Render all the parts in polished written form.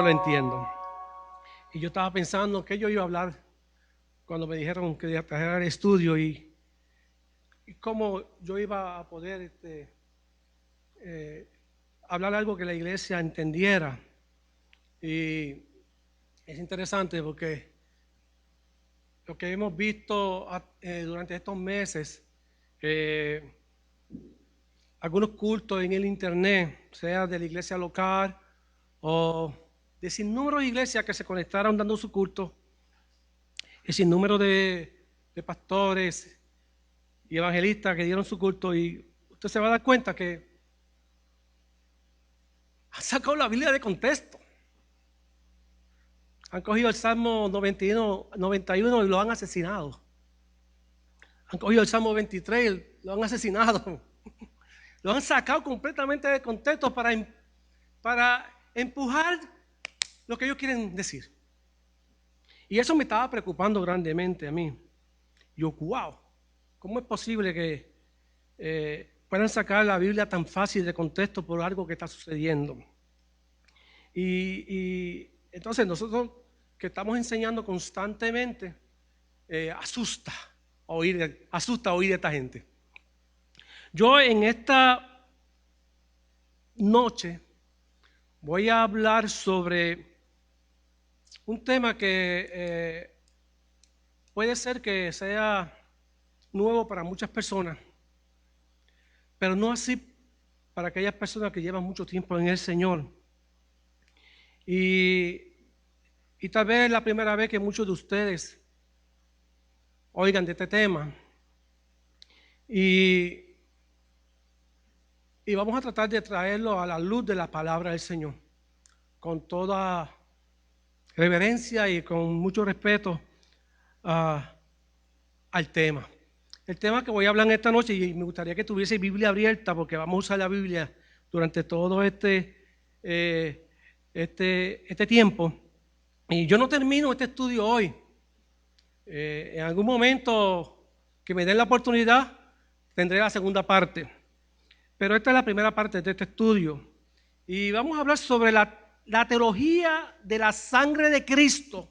Entiendo. Y yo estaba pensando que yo iba a hablar cuando me dijeron que trajera el estudio y cómo yo iba a poder hablar algo que la iglesia entendiera. Y es interesante porque lo que hemos visto durante estos meses, algunos cultos en el internet, sea de la iglesia local o de sinnúmero de iglesias que se conectaron dando su culto, el sinnúmero de pastores y evangelistas que dieron su culto, y usted se va a dar cuenta que han sacado la Biblia de contexto. Han cogido el Salmo 91 y lo han asesinado. Han cogido el Salmo 23 y lo han asesinado. Lo han sacado completamente de contexto para empujar lo que ellos quieren decir. Y eso me estaba preocupando grandemente a mí. Yo, wow, ¿cómo es posible que puedan sacar la Biblia tan fácil de contexto por algo que está sucediendo? Y entonces nosotros que estamos enseñando constantemente, asusta oír de esta gente. Yo en esta noche voy a hablar sobre un tema que puede ser que sea nuevo para muchas personas, pero no así para aquellas personas que llevan mucho tiempo en el Señor. Y tal vez es la primera vez que muchos de ustedes oigan de este tema. Y vamos a tratar de traerlo a la luz de la palabra del Señor, con toda reverencia y con mucho respeto al tema. El tema que voy a hablar en esta noche, y me gustaría que tuviese Biblia abierta, porque vamos a usar la Biblia durante todo este tiempo. Y yo no termino este estudio hoy. En algún momento que me den la oportunidad, tendré la segunda parte. Pero esta es la primera parte de este estudio. Y vamos a hablar sobre la teología de la sangre de Cristo,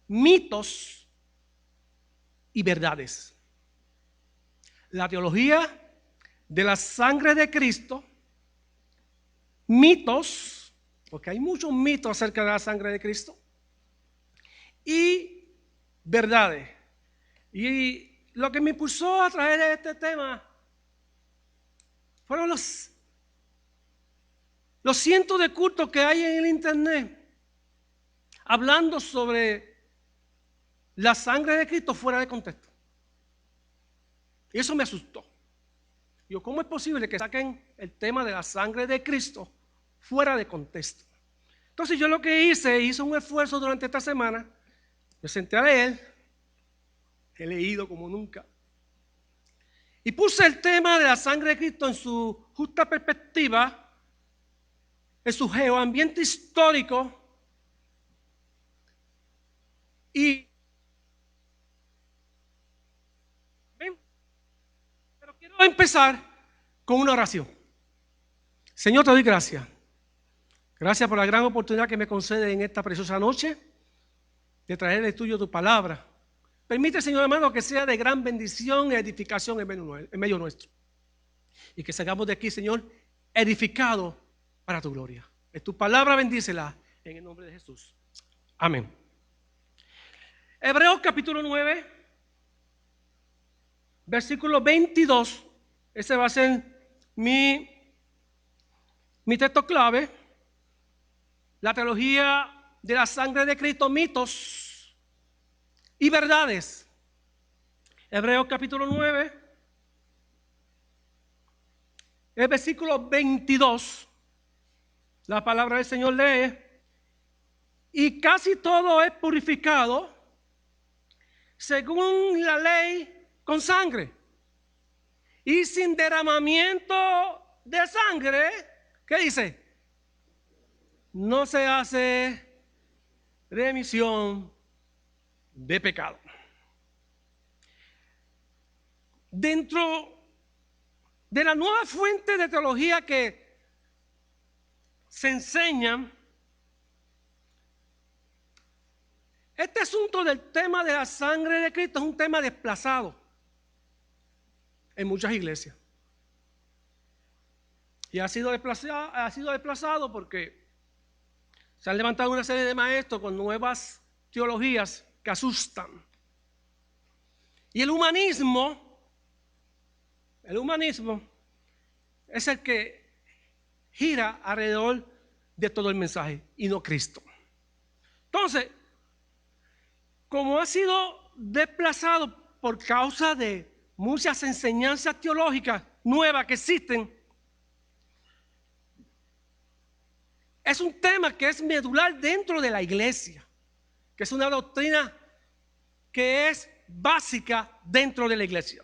mitos y verdades. La teología de la sangre de Cristo, mitos, porque hay muchos mitos acerca de la sangre de Cristo, y verdades. Y lo que me impulsó a traer este tema fueron los cientos de cultos que hay en el internet hablando sobre la sangre de Cristo fuera de contexto. Y eso me asustó. Yo, ¿cómo es posible que saquen el tema de la sangre de Cristo fuera de contexto? Entonces yo lo que hice un esfuerzo durante esta semana. Me senté a leer, he leído como nunca, y puse el tema de la sangre de Cristo en su justa perspectiva, en su geoambiente histórico, pero quiero empezar con una oración. Señor, te doy gracias. Gracias por la gran oportunidad que me concede en esta preciosa noche de traer el estudio de tu palabra. Permite, Señor hermano, que sea de gran bendición y edificación en medio nuestro. Y que salgamos de aquí, Señor, edificados para tu gloria. Es tu palabra, bendícela en el nombre de Jesús. Amén. Hebreos capítulo 9, versículo 22 Ese va a ser mi texto clave. La teología de la sangre de Cristo, mitos y verdades. Hebreos capítulo 9, el versículo 22. La palabra del Señor lee: y casi todo es purificado según la ley con sangre, y sin derramamiento de sangre, ¿qué dice? No se hace remisión de pecado. Dentro de la nueva fuente de teología que se enseña, este asunto del tema de la sangre de Cristo es un tema desplazado en muchas iglesias. Y ha sido desplazado porque se han levantado una serie de maestros con nuevas teologías que asustan. Y el humanismo es el que gira alrededor de todo el mensaje y no Cristo. Entonces, como ha sido desplazado por causa de muchas enseñanzas teológicas nuevas que existen, es un tema que es medular dentro de la iglesia, que es una doctrina que es básica dentro de la iglesia.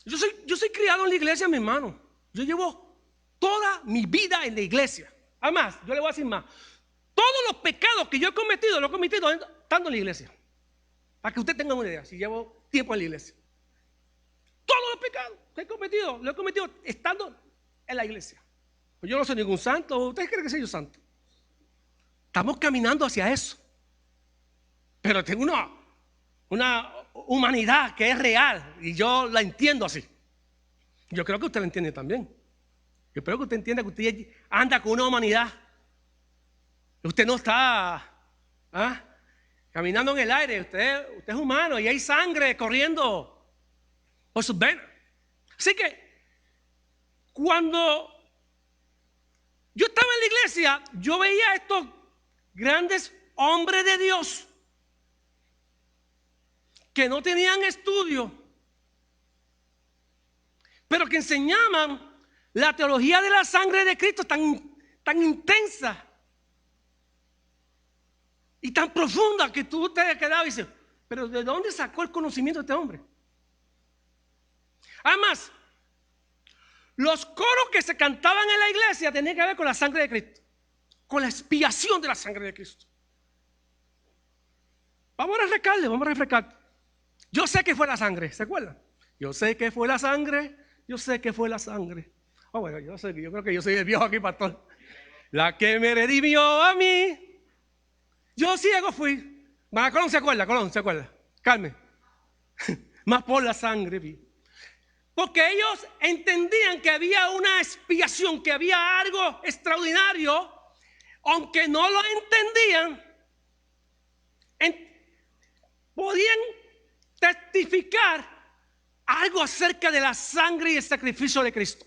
Yo soy criado en la iglesia, mi hermano. Yo llevo toda mi vida en la iglesia. Además, yo le voy a decir más. Todos los pecados que yo he cometido, los he cometido estando en la iglesia. Para que usted tenga una idea, si llevo tiempo en la iglesia. Todos los pecados que he cometido, los he cometido estando en la iglesia. Pues yo no soy ningún santo. ¿Ustedes creen que soy yo santo? Estamos caminando hacia eso. Pero tengo una humanidad que es real y yo la entiendo así. Yo creo que usted la entiende también. Yo espero que usted entienda que usted anda con una humanidad. Usted no está caminando en el aire. Usted es humano y hay sangre corriendo por sus venas. Así que cuando yo estaba en la iglesia, yo veía a estos grandes hombres de Dios que no tenían estudio, pero que enseñaban la teología de la sangre de Cristo tan intensa y tan profunda que tú te quedabas y dices, pero ¿de dónde sacó el conocimiento de este hombre? Además, los coros que se cantaban en la iglesia tenían que ver con la sangre de Cristo, con la expiación de la sangre de Cristo. Vamos a refrescar. Yo sé que fue la sangre, ¿se acuerdan? Yo sé que fue la sangre. Bueno, yo creo que yo soy el viejo aquí, pastor. La que me redimió a mí. Yo ciego fui. Colón se acuerda. Carmen. Más por la sangre vi. Porque ellos entendían que había una expiación, que había algo extraordinario, aunque no lo entendían, podían testificar algo acerca de la sangre y el sacrificio de Cristo.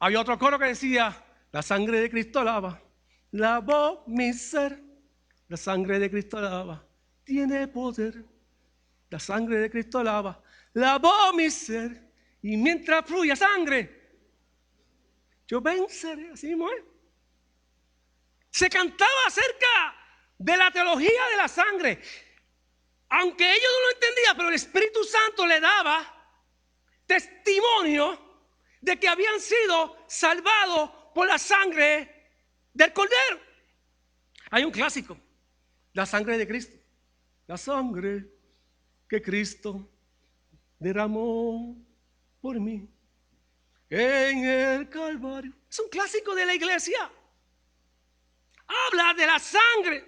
Había otro coro que decía, la sangre de Cristo lavó mi ser, la sangre de Cristo lava, tiene poder, la sangre de Cristo lavó mi ser, y mientras fluya sangre, yo venceré. Así mismo es. Se cantaba acerca de la teología de la sangre, aunque ellos no lo entendían, pero el Espíritu Santo le daba testimonio de que habían sido salvados por la sangre del Cordero. Hay un clásico, la sangre de Cristo, la sangre que Cristo derramó por mí en el Calvario. Es un clásico de la iglesia. Habla de la sangre.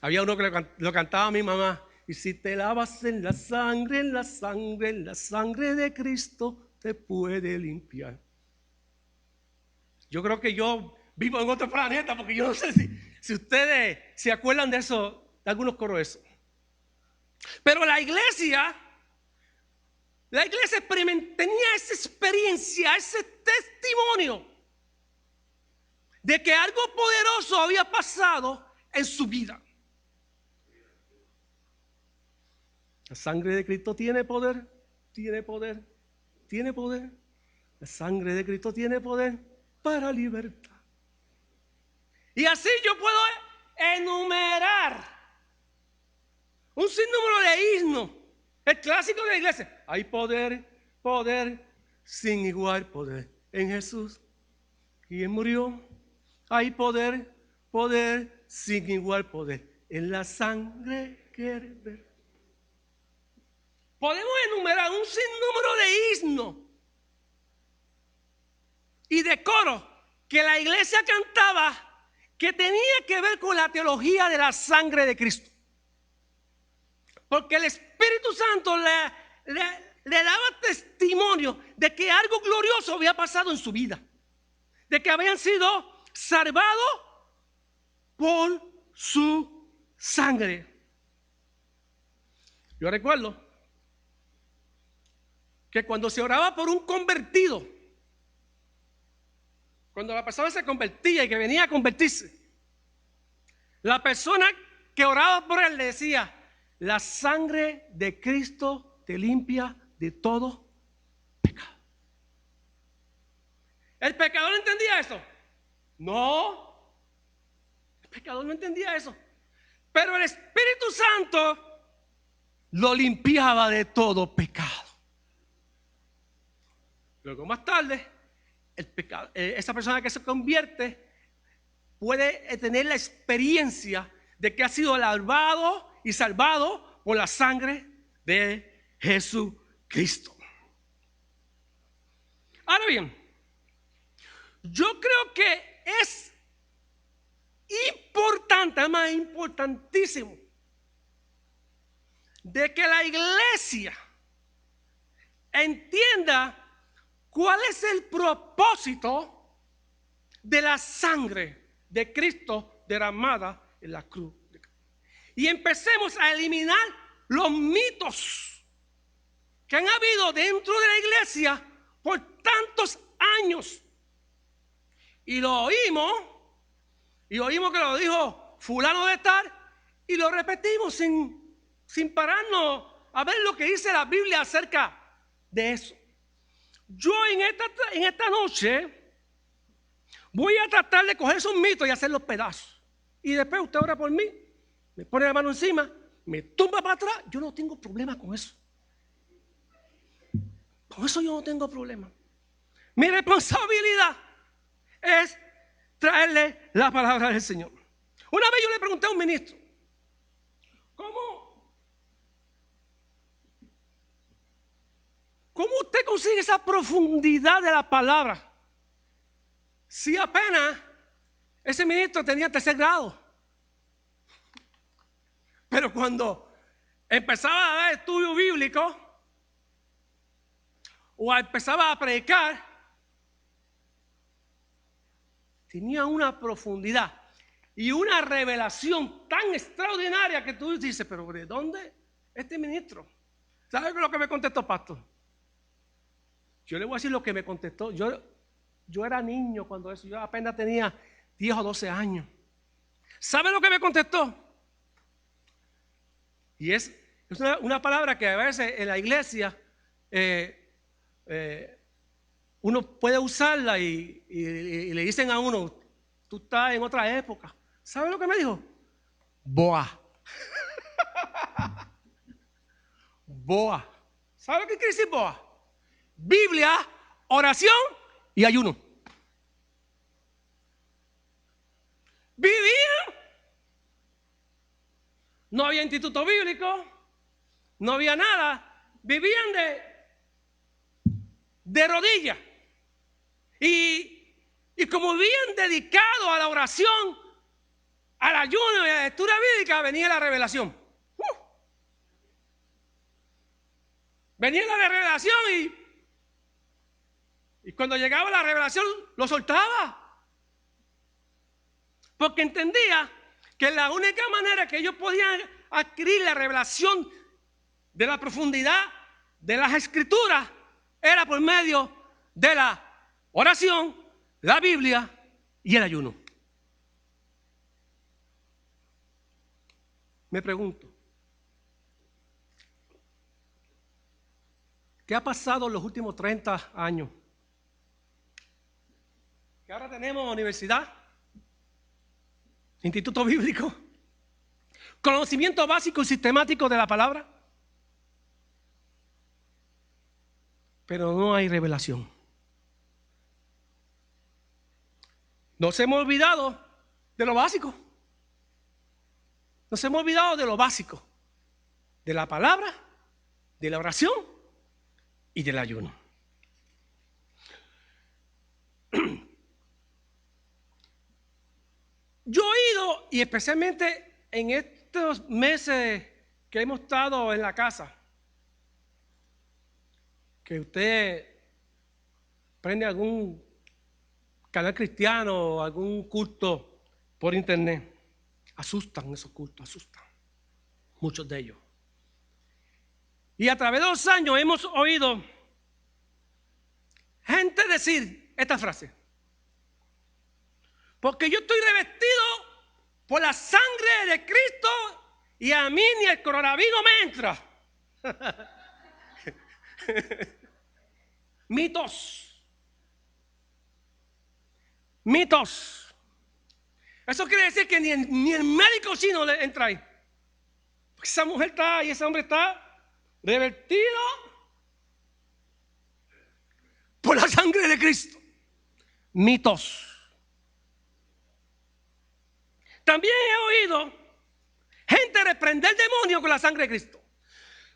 Había uno que lo cantaba a mi mamá. Y si te lavas en la sangre de Cristo te puede limpiar. Yo creo que yo vivo en otro planeta, porque yo no sé si ustedes se acuerdan de eso, de algunos coros de eso. Pero la iglesia tenía esa experiencia, ese testimonio de que algo poderoso había pasado en su vida. La sangre de Cristo tiene poder, tiene poder, tiene poder. La sangre de Cristo tiene poder para libertad. Y así yo puedo enumerar un sinnúmero de himnos, el clásico de la iglesia. Hay poder, poder, sin igual poder en Jesús, quien murió. Hay poder, poder, sin igual poder en la sangre que vertió. Podemos enumerar un sinnúmero de himnos y de coros que la iglesia cantaba que tenía que ver con la teología de la sangre de Cristo. Porque el Espíritu Santo le daba testimonio de que algo glorioso había pasado en su vida. De que habían sido salvados por su sangre. Yo recuerdo que cuando se oraba por un convertido, cuando la persona se convertía y que venía a convertirse, la persona que oraba por él le decía: la sangre de Cristo te limpia de todo pecado. ¿El pecador entendía eso? No, el pecador no entendía eso. Pero el Espíritu Santo lo limpiaba de todo pecado. Luego más tarde, esa persona que se convierte puede tener la experiencia de que ha sido lavado y salvado por la sangre de Jesucristo. Ahora bien, yo creo que es importante, más importantísimo, de que la iglesia entienda cuál es el propósito de la sangre de Cristo derramada en la cruz. Y empecemos a eliminar los mitos que han habido dentro de la iglesia por tantos años. Y lo oímos que lo dijo fulano de tal, y lo repetimos sin pararnos a ver lo que dice la Biblia acerca de eso. Yo en esta noche voy a tratar de coger esos mitos y hacer los pedazos. Y después usted ora por mí, me pone la mano encima, me tumba para atrás. Yo no tengo problema con eso. Con eso yo no tengo problema. Mi responsabilidad es traerle la palabra del Señor. Una vez yo le pregunté a un ministro: ¿cómo usted consigue esa profundidad de la palabra? Si apenas ese ministro tenía 3er grado. Pero cuando empezaba a dar estudio bíblico o empezaba a predicar, tenía una profundidad y una revelación tan extraordinaria que tú dices: pero ¿de dónde este ministro? ¿Sabe lo que me contestó, pastor? Yo le voy a decir lo que me contestó. Yo era niño cuando eso, yo apenas tenía 10 o 12 años. ¿Sabe lo que me contestó? Y es una palabra que a veces en la iglesia uno puede usarla y le dicen a uno: tú estás en otra época. ¿Sabe lo que me dijo? Boa. Boa. ¿Sabe qué quiere decir boa? Biblia, oración y ayuno. Vivían. No había instituto bíblico, no había nada. Vivían de rodillas. Y como vivían dedicados a la oración, al ayuno y a la lectura bíblica, venía la revelación. Venía la revelación y cuando llegaba la revelación lo soltaba. Porque entendía que la única manera que ellos podían adquirir la revelación de la profundidad de las Escrituras era por medio de la oración, la Biblia y el ayuno. Me pregunto, ¿qué ha pasado en los últimos 30 años? Que ahora tenemos universidad, instituto bíblico, conocimiento básico y sistemático de la palabra, pero no hay revelación. Nos hemos olvidado de lo básico. Nos hemos olvidado de lo básico, de la palabra, de la oración y del ayuno. Yo he ido, y especialmente en estos meses que hemos estado en la casa, que usted prende algún canal cristiano o algún culto por internet, asustan esos cultos, asustan, muchos de ellos. Y a través de los años hemos oído gente decir esta frase: porque yo estoy revestido por la sangre de Cristo y a mí ni el coronavirus me entra. Mitos. Mitos. Eso quiere decir que ni el médico chino le entra ahí. Porque esa mujer está y ese hombre está revestido por la sangre de Cristo. Mitos. También he oído gente reprender demonio con la sangre de Cristo.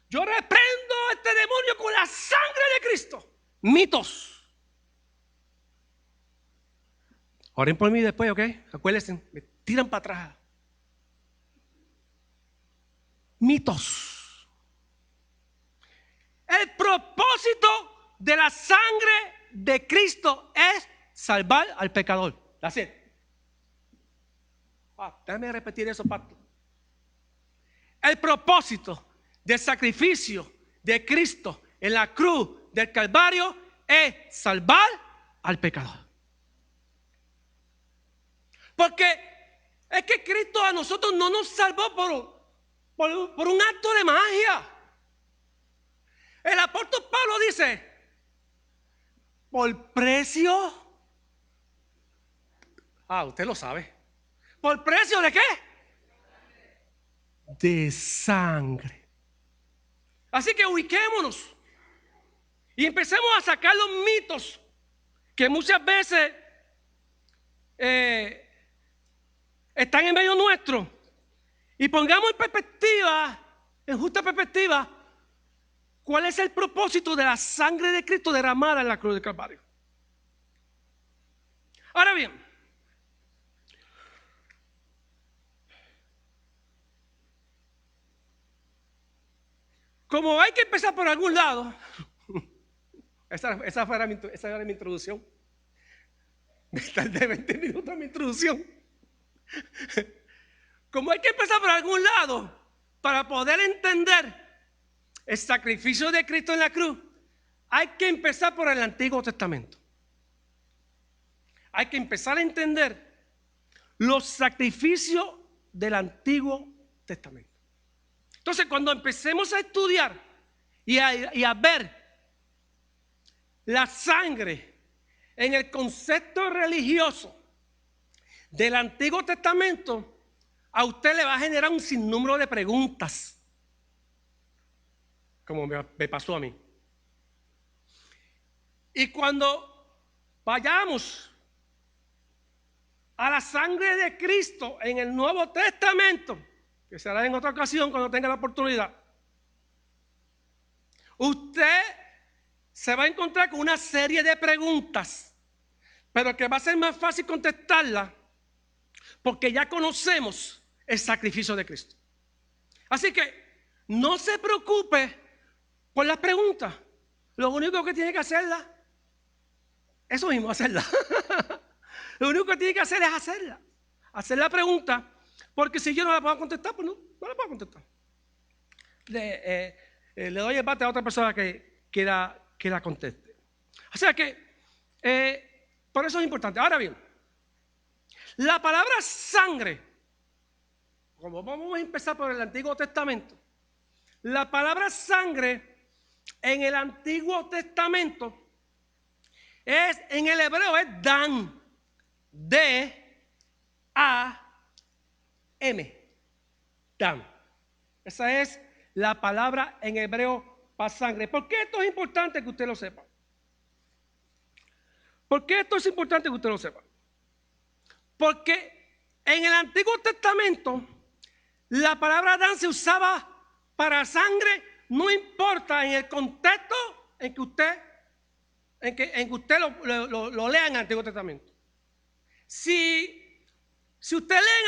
Yo reprendo a este demonio con la sangre de Cristo. Mitos. Oren por mí después, ¿ok? Acuérdense, me tiran para atrás. Mitos. El propósito de la sangre de Cristo es salvar al pecador. That's it. Déjame repetir eso, pastor. El propósito del sacrificio de Cristo en la cruz del Calvario es salvar al pecador. Porque es que Cristo a nosotros no nos salvó por un acto de magia. El apóstol Pablo dice: por precio. Usted lo sabe. ¿Por precio de qué? De sangre. Así que ubiquémonos y empecemos a sacar los mitos que muchas veces están en medio nuestro, y pongamos en perspectiva, en justa perspectiva, cuál es el propósito de la sangre de Cristo derramada en la cruz del Calvario. Ahora bien, como hay que empezar por algún lado, esa era mi introducción. Me tardé 20 minutos en mi introducción. Como hay que empezar por algún lado para poder entender el sacrificio de Cristo en la cruz, hay que empezar por el Antiguo Testamento. Hay que empezar a entender los sacrificios del Antiguo Testamento. Entonces, cuando empecemos a estudiar y a ver la sangre en el concepto religioso del Antiguo Testamento, a usted le va a generar un sinnúmero de preguntas, como me pasó a mí. Y cuando vayamos a la sangre de Cristo en el Nuevo Testamento, que será en otra ocasión cuando tenga la oportunidad, usted se va a encontrar con una serie de preguntas, pero que va a ser más fácil contestarlas porque ya conocemos el sacrificio de Cristo. Así que no se preocupe por las preguntas. Lo único que tiene que hacerla, eso mismo, hacerla. Lo único que tiene que hacer es hacerla. Hacer la pregunta, porque si yo no la puedo contestar, pues no la puedo contestar. le doy el bate a otra persona que la conteste. O sea que, por eso es importante. Ahora bien, la palabra sangre, como vamos a empezar por el Antiguo Testamento, la palabra sangre en el Antiguo Testamento en el hebreo es dan, D-A-M, dan. Esa es la palabra en hebreo para sangre. ¿Por qué esto es importante que usted lo sepa? ¿Por qué esto es importante que usted lo sepa? Porque en el Antiguo Testamento la palabra dan se usaba para sangre, no importa en el contexto en que usted lo lea en el Antiguo Testamento. Si usted lee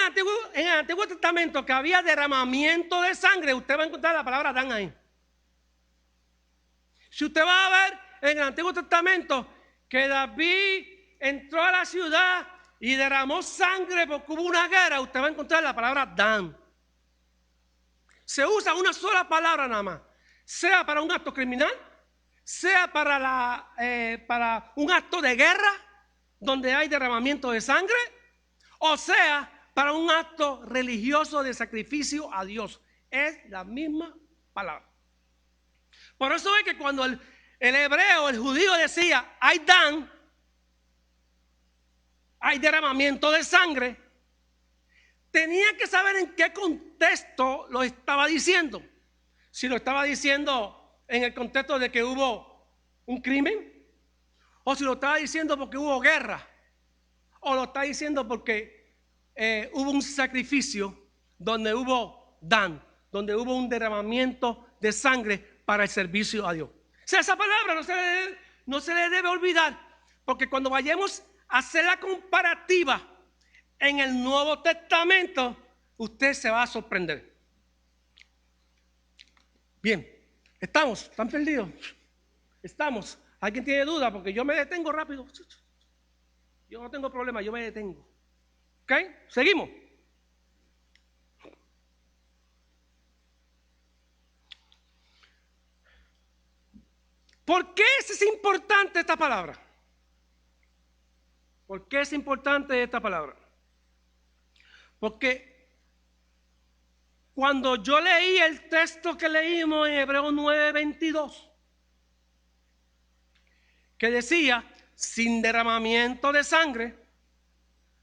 en el Antiguo Testamento que había derramamiento de sangre, usted va a encontrar la palabra dan ahí. Si usted va a ver en el Antiguo Testamento que David entró a la ciudad y derramó sangre porque hubo una guerra, usted va a encontrar la palabra dan. Se usa una sola palabra nada más, sea para un acto criminal, sea para un acto de guerra donde hay derramamiento de sangre, o sea para un acto religioso de sacrificio a Dios. Es la misma palabra. Por eso es que cuando el hebreo, el judío decía hay dan, hay derramamiento de sangre, tenía que saber en qué contexto lo estaba diciendo. Si lo estaba diciendo en el contexto de que hubo un crimen, o si lo estaba diciendo porque hubo guerra, o lo está diciendo porque hubo un sacrificio donde hubo dan, donde hubo un derramamiento de sangre para el servicio a Dios. O sea, esa palabra no se le debe olvidar, porque cuando vayamos a hacer la comparativa en el Nuevo Testamento, usted se va a sorprender. Bien. ¿Están perdidos? Estamos. ¿Alguien tiene duda? Porque yo me detengo rápido. Yo no tengo problema, yo me detengo. ¿Ok? Seguimos. ¿Por qué es importante esta palabra? ¿Por qué es importante esta palabra? Porque cuando yo leí el texto que leímos en Hebreos 9:22, que decía, sin derramamiento de sangre,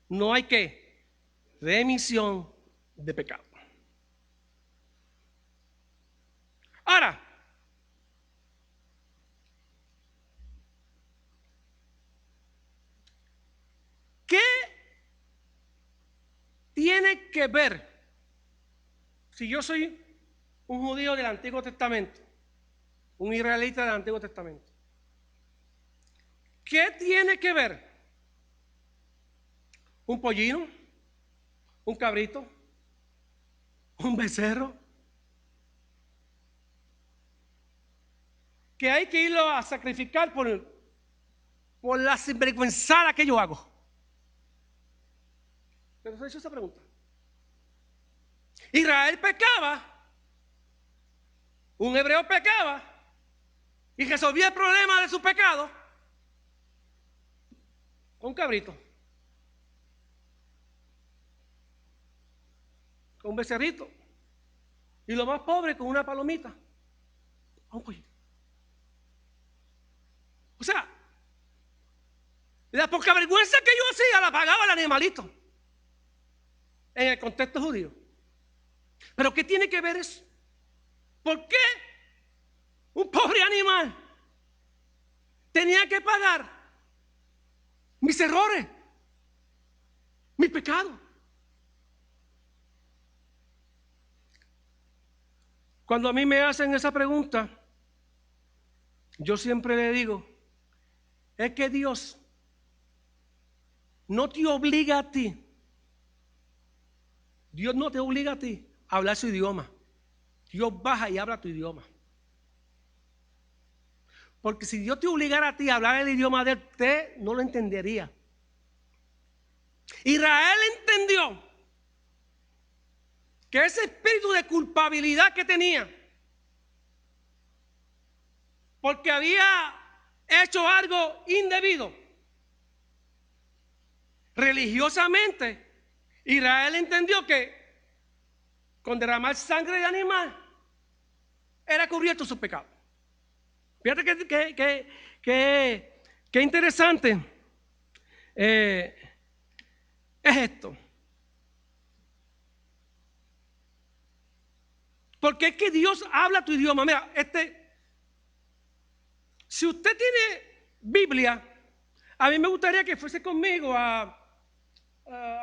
no hay ¿qué? Remisión de pecado. Ahora, ¿qué tiene que ver? Si yo soy un judío del Antiguo Testamento, un israelita del Antiguo Testamento, ¿qué tiene que ver un pollino, un cabrito, un becerro, que hay que irlo a sacrificar por la sinvergüenzada que yo hago? Pero se ha hecho esa pregunta. Israel pecaba, un hebreo pecaba y resolvía el problema de su pecado con un cabrito, con un becerrito, y lo más pobre con una palomita, un pollito. O sea, la poca vergüenza que yo hacía la pagaba el animalito en el contexto judío. Pero ¿qué tiene que ver eso? ¿Por qué un pobre animal tenía que pagar mis errores, mis pecados? Cuando a mí me hacen esa pregunta, yo siempre le digo, es que Dios no te obliga a ti. Dios no te obliga a ti a hablar su idioma. Dios baja y habla tu idioma. Porque si Dios te obligara a ti a hablar el idioma de él, usted no lo entendería. Israel entendió que ese espíritu de culpabilidad que tenía porque había hecho algo indebido. Religiosamente, Israel entendió que con derramar sangre de animal era cubierto su pecado. Fíjate que interesante es esto. Porque es que Dios habla tu idioma. Mira, si usted tiene Biblia, a mí me gustaría que fuese conmigo a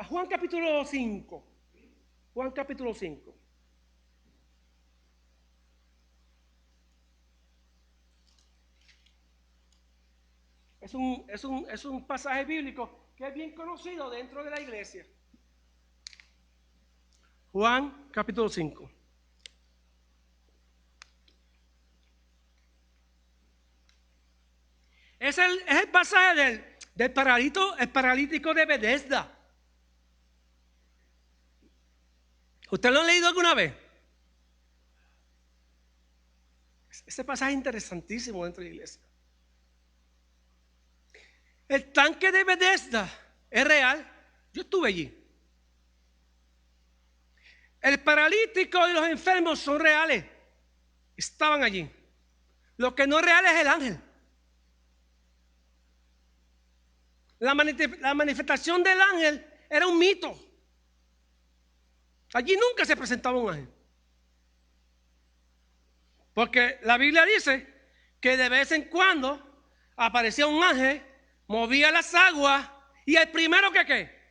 Juan capítulo 5. Juan capítulo 5. Es un pasaje bíblico que es bien conocido dentro de la iglesia. Juan capítulo 5. Es el pasaje del paralítico de Bethesda. ¿Usted lo ha leído alguna vez? Ese pasaje es interesantísimo dentro de la iglesia. El tanque de Bethesda es real. Yo estuve allí. El paralítico y los enfermos son reales. Estaban allí. Lo que no es real es el ángel. La manifestación del ángel era un mito. Allí nunca se presentaba un ángel. Porque la Biblia dice que de vez en cuando aparecía un ángel, movía las aguas y el primero que ¿qué?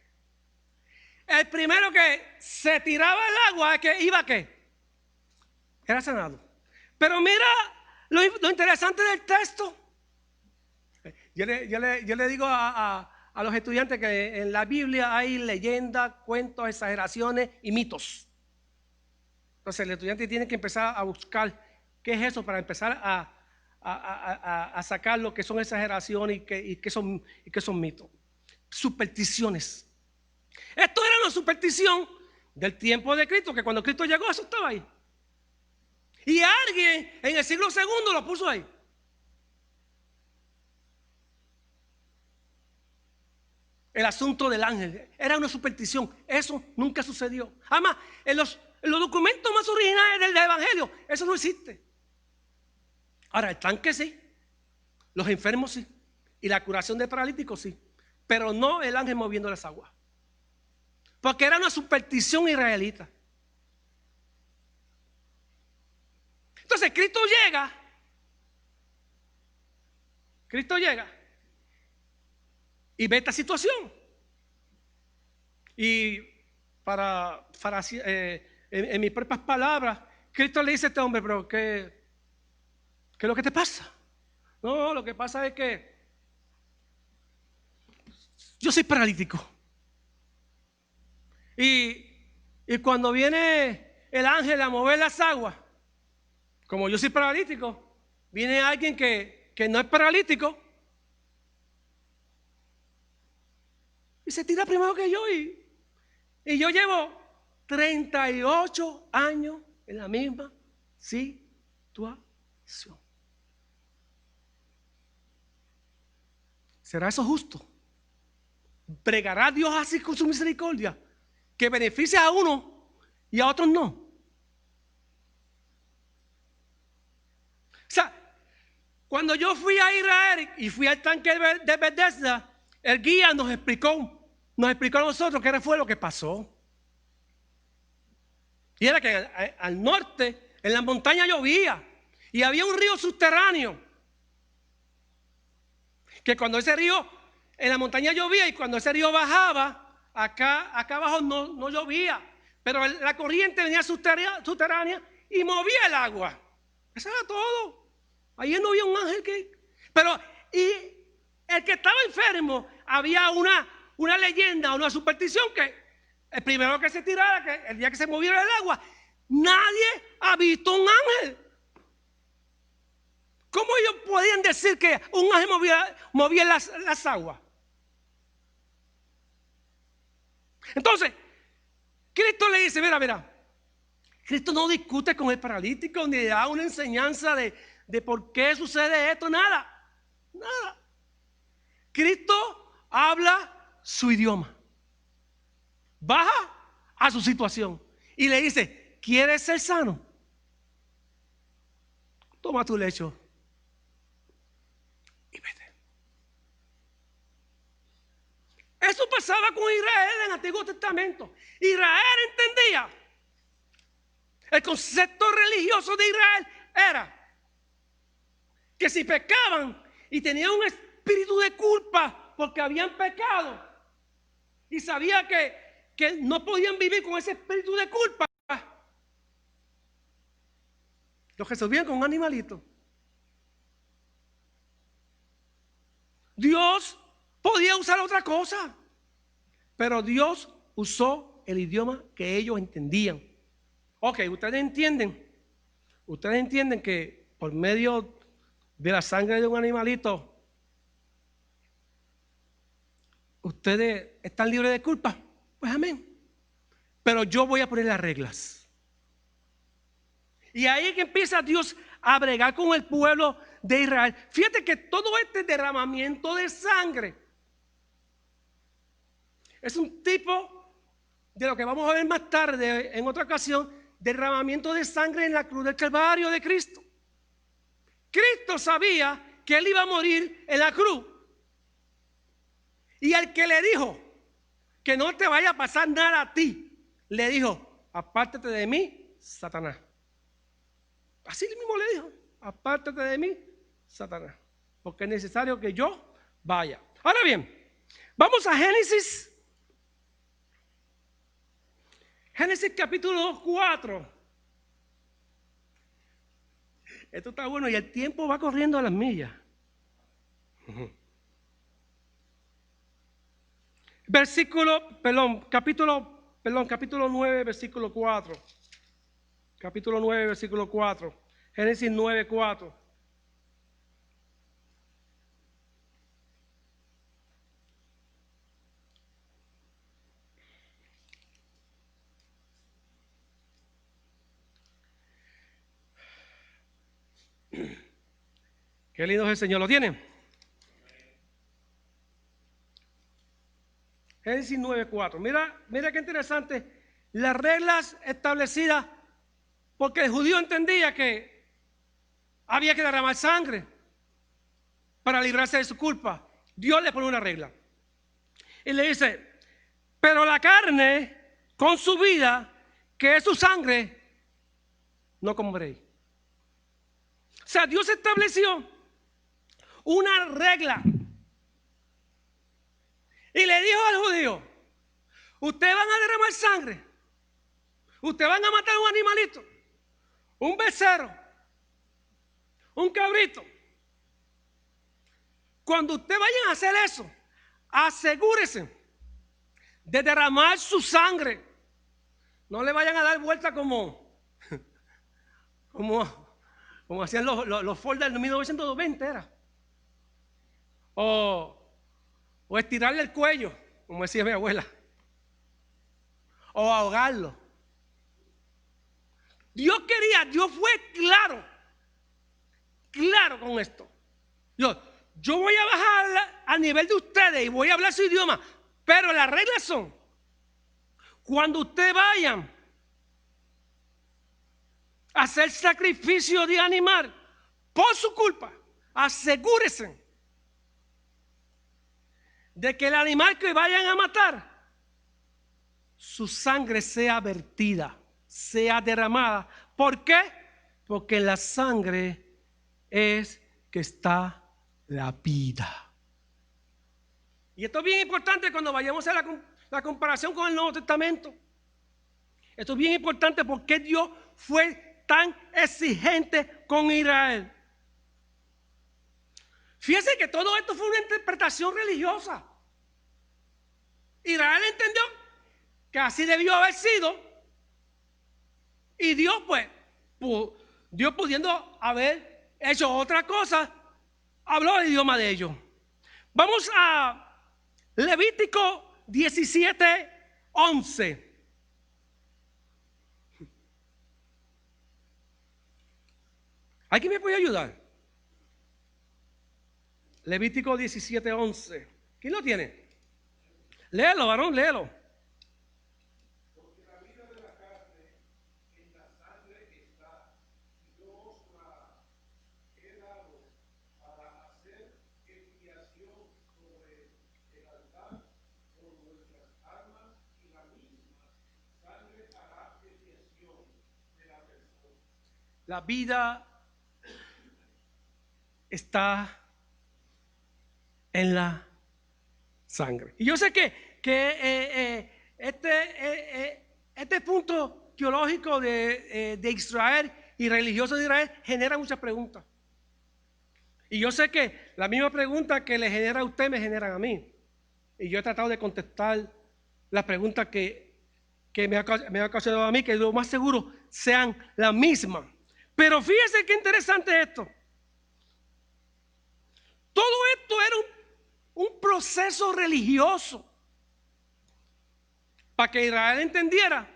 El primero que se tiraba el agua, que iba ¿qué? Era sanado. Pero mira lo interesante del texto. Yo le digo a los estudiantes que en la Biblia hay leyendas, cuentos, exageraciones y mitos. Entonces el estudiante tiene que empezar a buscar qué es eso para empezar a sacar lo que son exageraciones y que son mitos. Supersticiones. Esto era una superstición del tiempo de Cristo, que cuando Cristo llegó eso estaba ahí. Y alguien en el siglo II lo puso ahí. El asunto del ángel era una superstición. Eso nunca sucedió. Además, en los documentos más originales del Evangelio, eso no existe. Ahora, el tanque sí, los enfermos sí, y la curación de paralíticos sí, pero no el ángel moviendo las aguas, porque era una superstición israelita. Entonces Cristo llega y ve esta situación. Y en mis propias palabras, Cristo le dice a este hombre, pero ¿qué es lo que te pasa? No, lo que pasa es que yo soy paralítico. Y cuando viene el ángel a mover las aguas, como yo soy paralítico, viene alguien que no es paralítico y se tira primero que yo. Y yo llevo 38 años en la misma situación. ¿Será eso justo? ¿Bregará Dios así con su misericordia, que beneficia a uno y a otros no? O sea, cuando yo fui a Israel y fui al tanque de Bethesda, el guía nos explicó a nosotros qué fue lo que pasó. Y era que al norte, en la montaña llovía y había un río subterráneo. Que cuando ese río en la montaña llovía y cuando ese río bajaba, acá abajo no llovía. Pero la corriente venía subterránea y movía el agua. Eso era todo. Ahí no había un ángel y el que estaba enfermo, había una leyenda, una superstición que el primero que se tirara, que el día que se moviera el agua, nadie ha visto un ángel. ¿Cómo ellos podían decir que un ángel movía las aguas? Entonces, Cristo le dice, mira, Cristo no discute con el paralítico ni le da una enseñanza de de por qué sucede esto, nada. Cristo habla su idioma. Baja a su situación y le dice: ¿quieres ser sano? Toma tu lecho y vete. Eso pasaba con Israel en el Antiguo Testamento. Israel entendía. El concepto religioso de Israel era que si pecaban y tenían un espíritu de culpa porque habían pecado y sabía que no podían vivir con ese espíritu de culpa, lo resolvían con un animalito. Dios podía usar otra cosa, pero Dios usó el idioma que ellos entendían. Ok, ustedes entienden que por medio de la sangre de un animalito ustedes están libres de culpa. Pues amén. Pero yo voy a poner las reglas. Y ahí es que empieza Dios a bregar con el pueblo de Israel. Fíjate que todo este derramamiento de sangre es un tipo de lo que vamos a ver más tarde, en otra ocasión, derramamiento de sangre en la cruz del Calvario de Cristo. Cristo sabía que Él iba a morir en la cruz. Y al que le dijo que no te vaya a pasar nada a ti, le dijo: apártate de mí, Satanás. Así mismo le dijo: apártate de mí, Satanás, porque es necesario que yo vaya. Ahora bien, vamos a Génesis capítulo 4. Esto está bueno y el tiempo va corriendo a las millas. Capítulo 9, versículo 4. Capítulo 9, versículo 4. Génesis 9, 4. Qué lindo es el Señor. ¿Lo tienen? Génesis 9:4. Mira qué interesante. Las reglas establecidas, porque el judío entendía que había que derramar sangre para librarse de su culpa. Dios le pone una regla y le dice: pero la carne con su vida, que es su sangre, no comeréis. O sea, Dios estableció una regla y le dijo al judío: ustedes van a derramar sangre, ustedes van a matar un animalito, un becerro, un cabrito. Cuando ustedes vayan a hacer eso, asegúrense de derramar su sangre. No le vayan a dar vuelta como hacían los Ford del 1920 era. O estirarle el cuello, como decía mi abuela. O ahogarlo. Dios fue claro con esto. Yo voy a bajar al nivel de ustedes y voy a hablar su idioma, pero las reglas son: cuando ustedes vayan a hacer sacrificio de animal por su culpa, asegúrense de que el animal que vayan a matar, su sangre sea vertida, sea derramada. ¿Por qué? Porque en la sangre es que está la vida. Y esto es bien importante cuando vayamos a la comparación con el Nuevo Testamento. Esto es bien importante porque Dios fue tan exigente con Israel. Fíjense que todo esto fue una interpretación religiosa. Israel entendió que así debió haber sido, y Dios Dios pudiendo haber hecho otra cosa, habló el idioma de ellos. Vamos a Levítico 17:11. ¿Alguien me puede ayudar? Levítico 17:11. ¿Quién lo tiene? Léelo, varón, léelo. Porque la vida de la carne en la sangre está, y yo os la he dado para hacer expiación sobre el altar por nuestras almas, y la misma sangre hará expiación de la persona. La vida está en la sangre. Y yo sé que este punto teológico de Israel y religioso de Israel genera muchas preguntas. Y yo sé que la misma pregunta que le genera a usted me generan a mí. Y yo he tratado de contestar las preguntas que me ha ocasionado a mí, que lo más seguro sean las mismas. Pero fíjese qué interesante esto. Todo esto era un proceso religioso para que Israel entendiera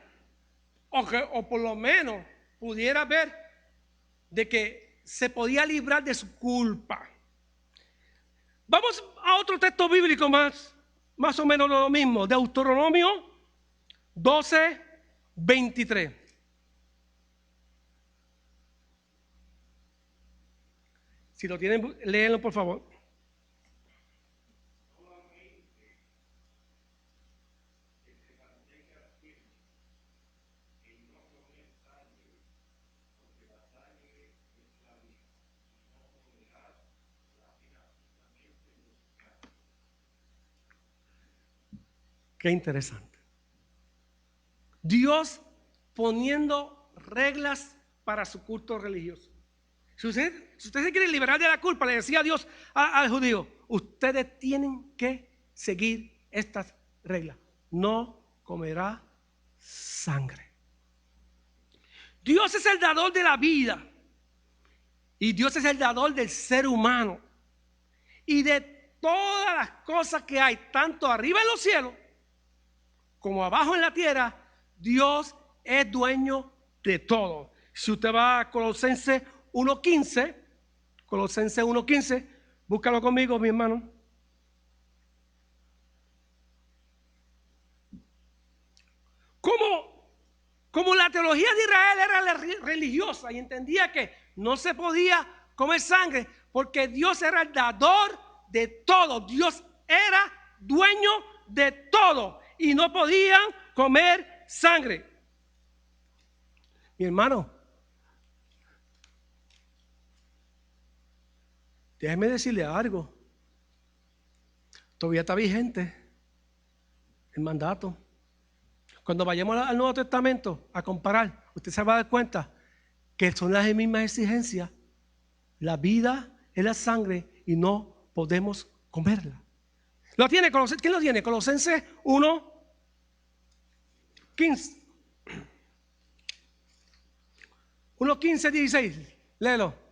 o por lo menos pudiera ver de que se podía librar de su culpa. Vamos a otro texto bíblico más o menos lo mismo, Deuteronomio 12:23. Si lo tienen, léenlo por favor. Qué interesante. Dios poniendo reglas para su culto religioso. Si usted se quiere liberar de la culpa, le decía Dios al judío, ustedes tienen que seguir estas reglas. No comerá sangre. Dios es el dador de la vida. Y Dios es el dador del ser humano. Y de todas las cosas que hay, tanto arriba en los cielos como abajo en la tierra, Dios es dueño de todo. Si usted va a Colosenses 1:15, búscalo conmigo, mi hermano. Como la teología de Israel era religiosa y entendía que no se podía comer sangre porque Dios era el dador de todo. Dios era dueño de todo y no podían comer sangre. Mi hermano, déjeme decirle algo. Todavía está vigente el mandato. Cuando vayamos al Nuevo Testamento a comparar, usted se va a dar cuenta que son las mismas exigencias. La vida es la sangre y no podemos comerla. ¿Lo tiene? ¿Quién lo tiene? Colosenses 1:15. 1:15-16. Léelo.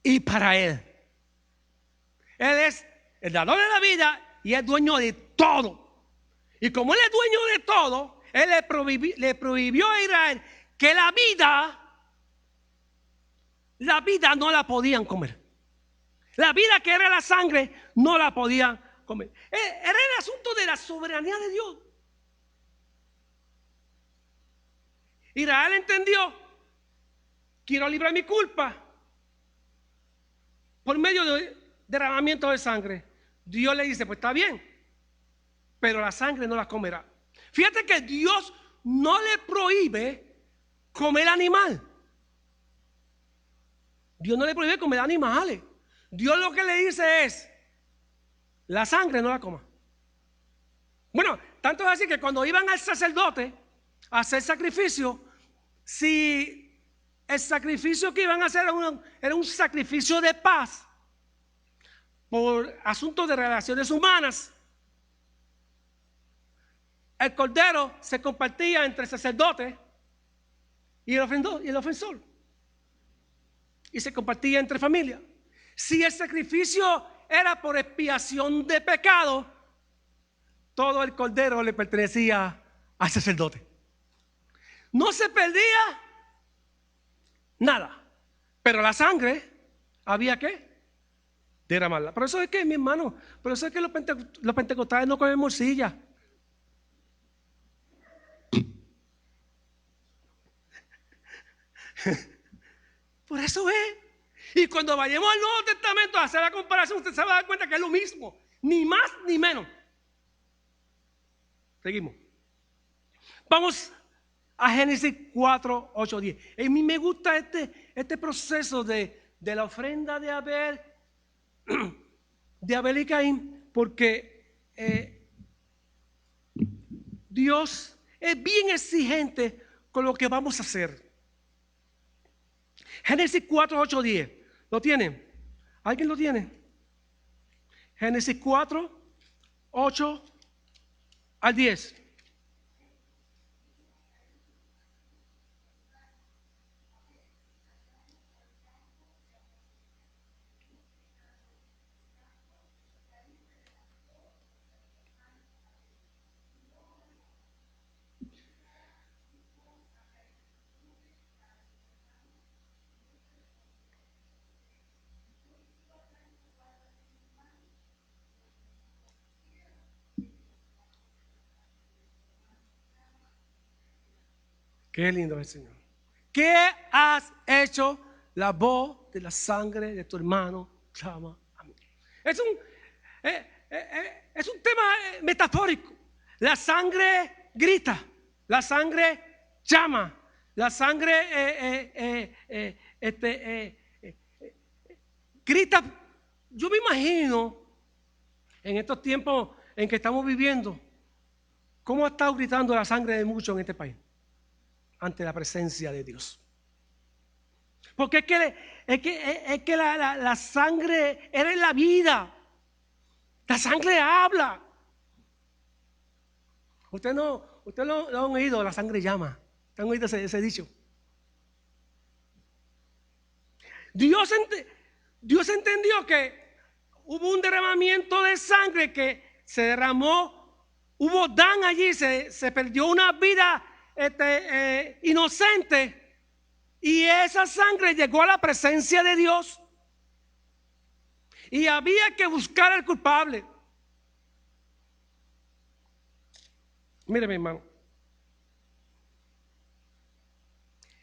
Y para Él. Él es el dador de la vida y es dueño de todo. Y como Él es dueño de todo, Él le prohibió a Israel que la vida no la podían comer. La vida que era la sangre no la podían comer. Era el asunto de la soberanía de Dios. Israel entendió, quiero librar mi culpa por medio de derramamiento de sangre. Dios le dice, pues está bien, pero la sangre no la comerá. Fíjate que Dios no le prohíbe comer animal. Dios no le prohíbe comer animales. Dios lo que le dice es, la sangre no la coma. Bueno, tanto es así que cuando iban al sacerdote a hacer sacrificio, si el sacrificio que iban a hacer era un sacrificio de paz por asuntos de relaciones humanas, el cordero se compartía entre el sacerdote y el ofensor. y se compartía entre familias. Si el sacrificio era por expiación de pecado, todo el cordero le pertenecía al sacerdote. No se perdía nada, pero la sangre había que derramarla. Por eso es que, mi hermano, por eso es que los pentecostales no comen morcilla. Por eso es. Y cuando vayamos al Nuevo Testamento a hacer la comparación, usted se va a dar cuenta que es lo mismo, ni más ni menos. Seguimos. Vamos a Génesis 4, 8, 10. A mí me gusta este proceso de la ofrenda de Abel y Caín, porque Dios es bien exigente con lo que vamos a hacer. Génesis 4, 8, 10. ¿Lo tienen? ¿Alguien lo tiene? Génesis 4, 8 al 10. Qué lindo es el Señor. ¿Qué has hecho? La voz de la sangre de tu hermano clama a mí. Es un tema metafórico. La sangre grita, la sangre llama, la sangre grita. Yo me imagino en estos tiempos en que estamos viviendo, cómo ha estado gritando la sangre de muchos en este país ante la presencia de Dios. Porque es que la sangre era la vida. La sangre habla. Usted lo han oído, la sangre llama. ¿Han oído ese dicho? Dios entendió que hubo un derramamiento de sangre que se derramó, hubo daño allí, se perdió una vida inocente, y esa sangre llegó a la presencia de Dios y había que buscar al culpable. Mire, mi hermano,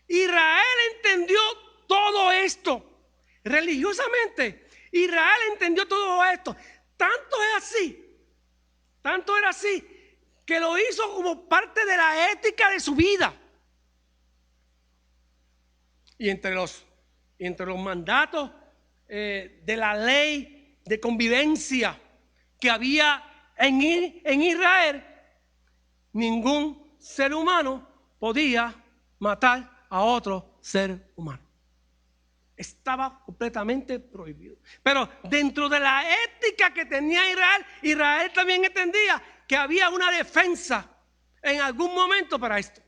Israel entendió todo esto religiosamente. Israel entendió todo esto. Tanto era así que lo hizo como parte de la ética de su vida. Y entre los mandatos de la ley de convivencia que había en Israel, ningún ser humano podía matar a otro ser humano. Estaba completamente prohibido. Pero dentro de la ética que tenía Israel también entendía que había una defensa en algún momento para esto. O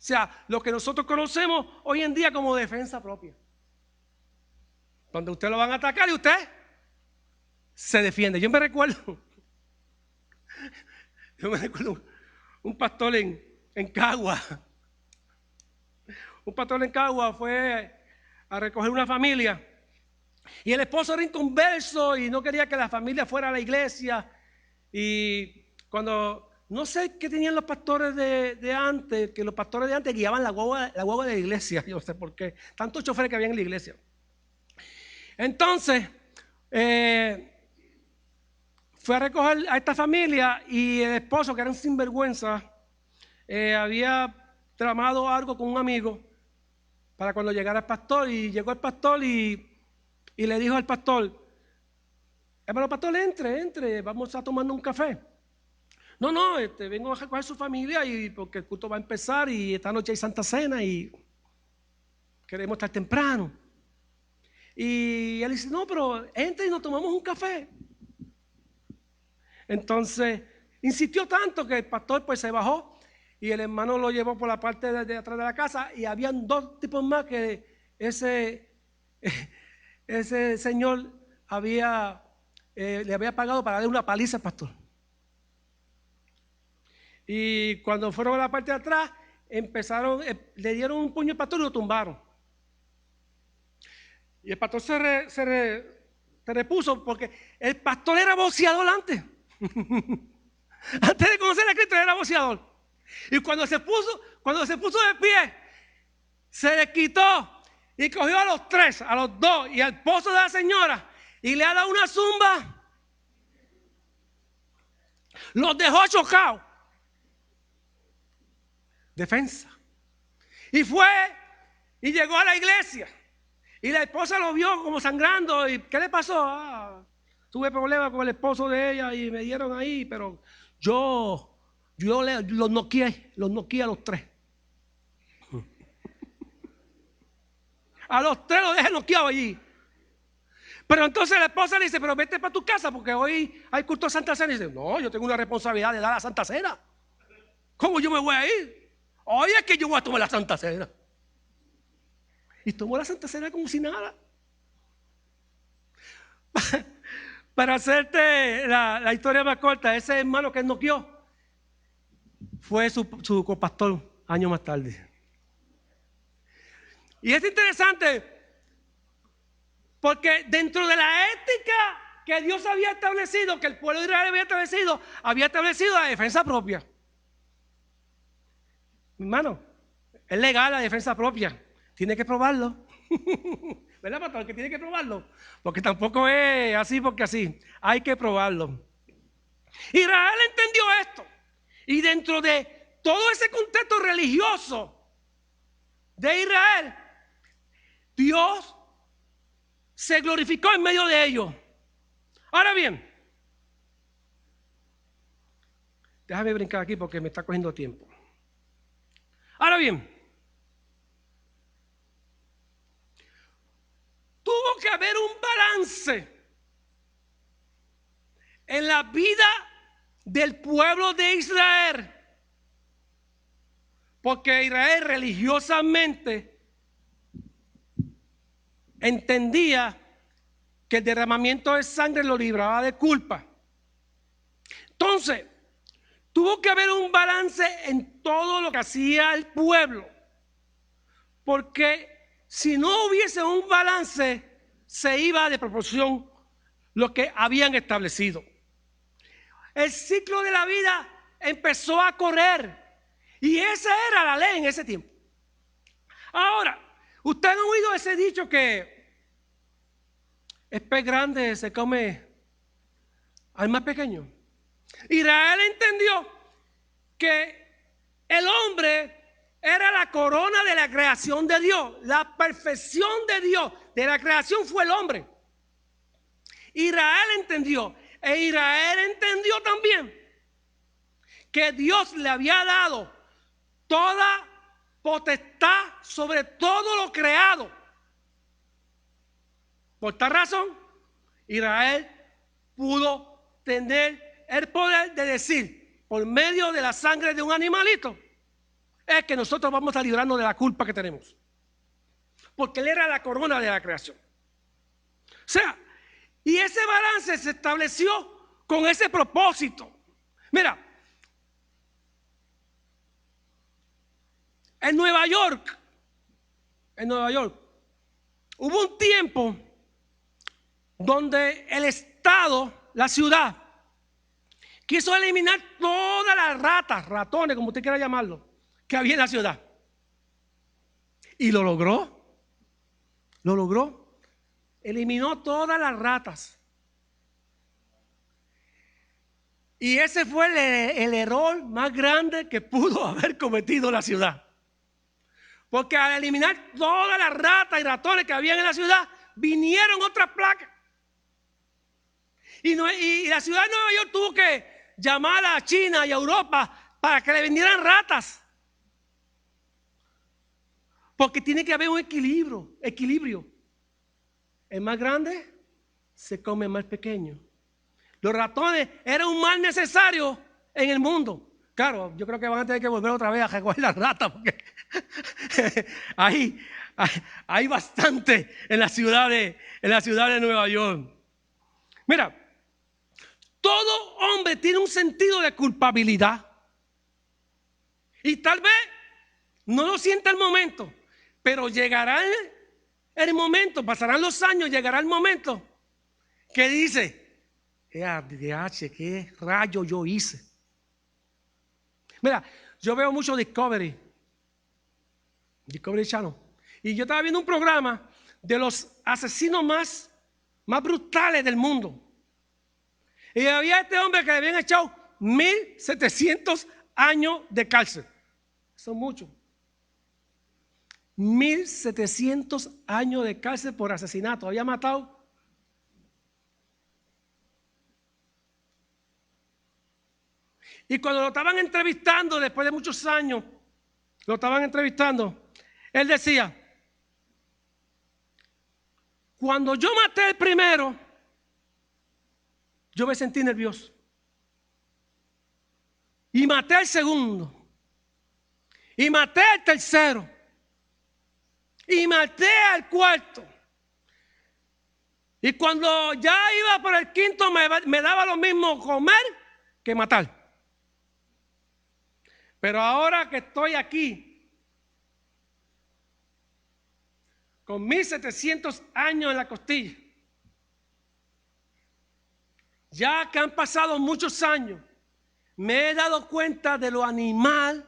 sea, lo que nosotros conocemos hoy en día como defensa propia. Donde usted lo van a atacar y usted se defiende. Yo me recuerdo un pastor en Cagua. Un pastor en Cagua fue a recoger una familia y el esposo era inconverso y no quería que la familia fuera a la iglesia. Y cuando, no sé qué tenían los pastores de antes, que los pastores de antes guiaban la guagua de la iglesia. Yo no sé por qué, tantos choferes que había en la iglesia. Entonces fue a recoger a esta familia y el esposo, que era un sinvergüenza, había tramado algo con un amigo para cuando llegara el pastor. Y llegó el pastor y le dijo al pastor: hermano pastor, entre, vamos a tomar un café. No, vengo a recoger su familia y porque el culto va a empezar y esta noche hay Santa Cena y queremos estar temprano. Y él dice: no, pero entre y nos tomamos un café. Entonces insistió tanto que el pastor pues se bajó y el hermano lo llevó por la parte de atrás de la casa, y habían dos tipos más que ese señor le había pagado para darle una paliza al pastor. Y cuando fueron a la parte de atrás, le dieron un puño al pastor y lo tumbaron. Y el pastor se repuso porque el pastor era boxeador antes. Antes de conocer a Cristo era boxeador. Y cuando se puso de pie, se le quitó y cogió a los tres, a los dos y al esposo de la señora y le ha dado una zumba. Los dejó chocados. Defensa. Y fue y llegó a la iglesia. Y la esposa lo vio como sangrando. ¿Y qué le pasó? Tuve problemas con el esposo de ella y me dieron ahí, pero yo los noqueé a los tres. A los tres los dejé noqueados allí. Pero entonces la esposa le dice, pero vete para tu casa porque hoy hay culto de Santa Cena. Y dice, no, yo tengo una responsabilidad de dar la Santa Cena. ¿Cómo yo me voy a ir? Hoy es que yo voy a tomar la Santa Cena. Y tomó la Santa Cena como si nada. Para hacerte la historia más corta, ese hermano que él noqueó fue su copastor años más tarde. Y es interesante porque dentro de la ética que Dios había establecido, que el pueblo de Israel había establecido la defensa propia. Mi hermano, es legal la defensa propia. Tiene que probarlo. ¿Verdad, pastor? Que tiene que probarlo. Porque tampoco es así porque así. Hay que probarlo. Israel entendió esto. Y dentro de todo ese contexto religioso de Israel, Dios se glorificó en medio de ellos. Ahora bien, déjame brincar aquí porque me está cogiendo tiempo. Ahora bien, tuvo que haber un balance en la vida del pueblo de Israel, porque Israel religiosamente entendía que el derramamiento de sangre lo libraba de culpa. Entonces, tuvo que haber un balance en todo lo que hacía el pueblo, porque si no hubiese un balance, se iba de proporción lo que habían establecido. El ciclo de la vida empezó a correr y esa era la ley en ese tiempo. Ahora, ustedes han oído ese dicho que el pez grande se come al más pequeño. Israel entendió que el hombre era la corona de la creación de Dios. La perfección de Dios, de la creación, fue el hombre. Israel entendió. E Israel entendió también que Dios le había dado toda potestad sobre todo lo creado. Por tal razón, Israel pudo tener el poder de decir, por medio de la sangre de un animalito, es que nosotros vamos a librarnos de la culpa que tenemos. Porque Él era la corona de la creación. O sea, y ese balance se estableció con ese propósito. Mira, en Nueva York, hubo un tiempo donde el Estado, la ciudad, quiso eliminar todas las ratas, ratones, como usted quiera llamarlo, que había en la ciudad. Y lo logró. Eliminó todas las ratas. Y ese fue el error más grande que pudo haber cometido la ciudad. Porque al eliminar todas las ratas y ratones que había en la ciudad, vinieron otras placas. Y la ciudad de Nueva York tuvo que llamar a China y a Europa para que le vendieran ratas. Porque tiene que haber un equilibrio. El más grande se come el más pequeño. Los ratones eran un mal necesario en el mundo. Claro, yo creo que van a tener que volver otra vez a recoger las ratas porque ahí hay bastante en la ciudad de Nueva York. Mira, todo hombre tiene un sentido de culpabilidad. Y tal vez no lo sienta el momento, pero llegará el momento, pasarán los años, llegará el momento que dice, ¿qué rayo yo hice? Mira, yo veo mucho Discovery Channel. Y yo estaba viendo un programa de los asesinos más brutales del mundo. Y había este hombre que le habían echado 1700 años de cárcel. Son muchos. 1700 años de cárcel por asesinato. Había matado. Y cuando lo estaban entrevistando, después de muchos años, lo estaban entrevistando, él decía, cuando yo maté el primero, yo me sentí nervioso. Y maté al segundo. Y maté al tercero. Y maté al cuarto. Y cuando ya iba por el quinto, me daba lo mismo comer que matar. Pero ahora que estoy aquí, con 1700 años en la costilla, ya que han pasado muchos años, me he dado cuenta de lo animal